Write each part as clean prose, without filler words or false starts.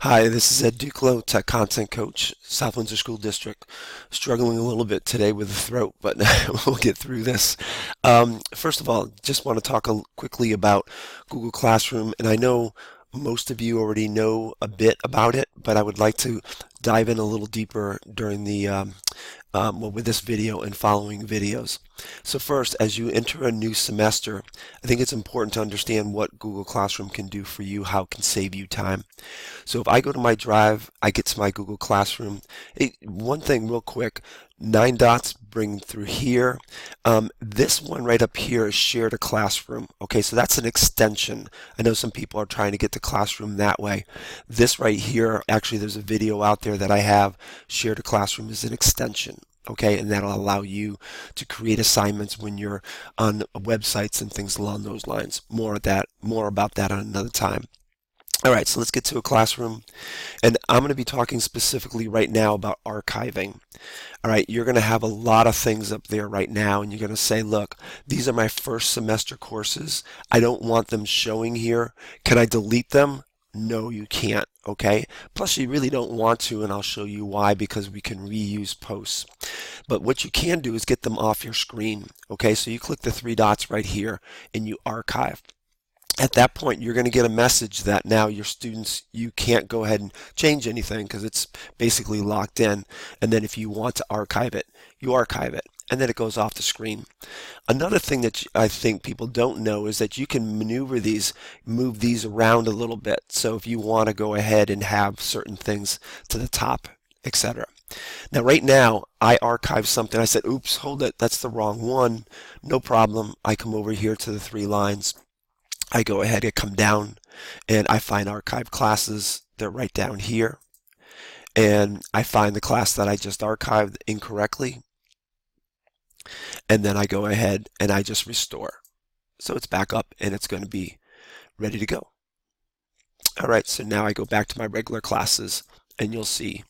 Hi, this is Ed Duclo, Tech Content Coach, South Windsor School District. Struggling a little bit today with the throat, but we'll get through this. First of all, just want to talk quickly about Google Classroom, and I know most of you already know a bit about it, but I would like to dive in a little deeper during well, with this video and following videos. So first, as you enter a new semester, I think it's important to understand what Google Classroom can do for you, how it can save you time. So if I go to my drive, I get to my Google Classroom. One thing real quick, 9 dots bring through here. This one right up here is share to classroom. Okay, so that's an extension. I know some people are trying to get to classroom that way. This right here, actually there's a video out there that I have. Share to classroom is an extension. Okay, and that'll allow you to create assignments when you're on websites and things along those lines. More about that on another time. All right, so let's get to a classroom. And I'm going to be talking specifically right now about archiving. All right, you're going to have a lot of things up there right now, and you're going to say, look, these are my first semester courses. I don't want them showing here. Can I delete them? No, you can't, okay? Plus, you really don't want to, and I'll show you why, because we can reuse posts. But what you can do is get them off your screen, okay? So you click the 3 dots right here, and you archive. At that point, you're going to get a message that now your students, you can't go ahead and change anything because it's basically locked in. And then if you want to archive it, you archive it. And then it goes off the screen. Another thing that I think people don't know is that you can maneuver these, move these around a little bit. So if you want to go ahead and have certain things to the top, etc. Now, right now, I archived something. I said, oops, hold it. That's the wrong one. No problem. I come over here to the 3 lines. I go ahead and come down and I find archived classes. They're right down here. And I find the class that I just archived incorrectly. And then I go ahead and I just restore. So it's back up and it's going to be ready to go. All right, so now I go back to my regular classes and you'll see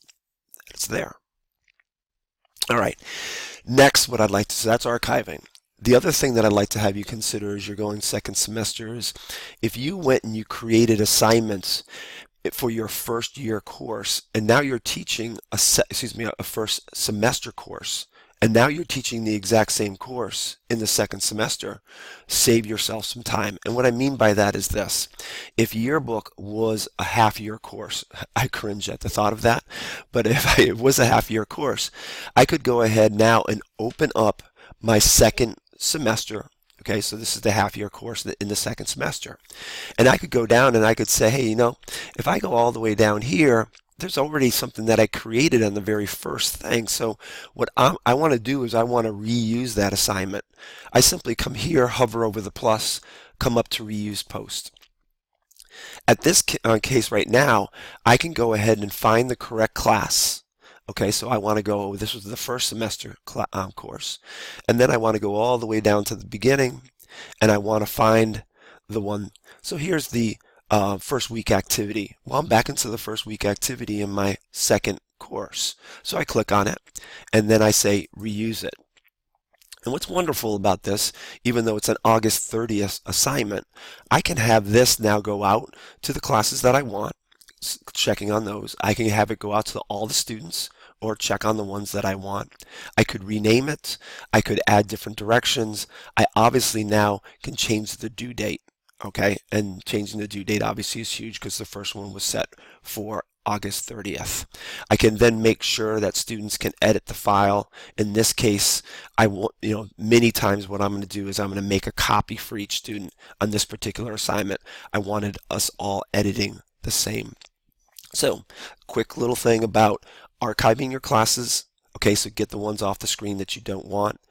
that it's there. All right, next what I'd like to, so that's archiving. The other thing that I'd like to have you consider as you're going second semester is if you went and you created assignments for your first year course and now you're teaching a first semester course and now you're teaching the exact same course in the second semester, save yourself some time. And what I mean by that is this. If yearbook was a half-year course, I cringe at the thought of that, but if it was a half-year course, I could go ahead now and open up my second semester. Okay, so this is the half-year course in the second semester. And I could go down and I could say, hey, if I go all the way down here, there's already something that I created on the very first thing. So what I want to do is I want to reuse that assignment. I simply come here, hover over the plus, come up to reuse post. At this case right now, I can go ahead and find the correct class. Okay, so I want to go, this was the first semester course, and then I want to go all the way down to the beginning, and I want to find the one. So here's the first week activity. Well, I'm back into the first week activity in my second course. So I click on it, and then I say reuse it. And what's wonderful about this, even though it's an August 30th assignment, I can have this now go out to the classes that I want, checking on those. I can have it go out to all the students or check on the ones that I want. I could rename it. I could add different directions. I obviously now can change the due date. Okay, and changing the due date obviously is huge because the first one was set for August 30th. I can then make sure that students can edit the file. In this case, I want, many times what I'm going to do is I'm going to make a copy for each student on this particular assignment. I wanted us all editing the same. So, quick little thing about archiving your classes. Okay, so get the ones off the screen that you don't want,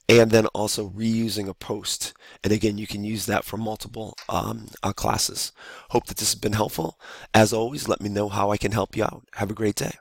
and then also reusing a post. And again, you can use that for multiple classes. Hope that this has been helpful. As always, let me know how I can help you out. Have a great day.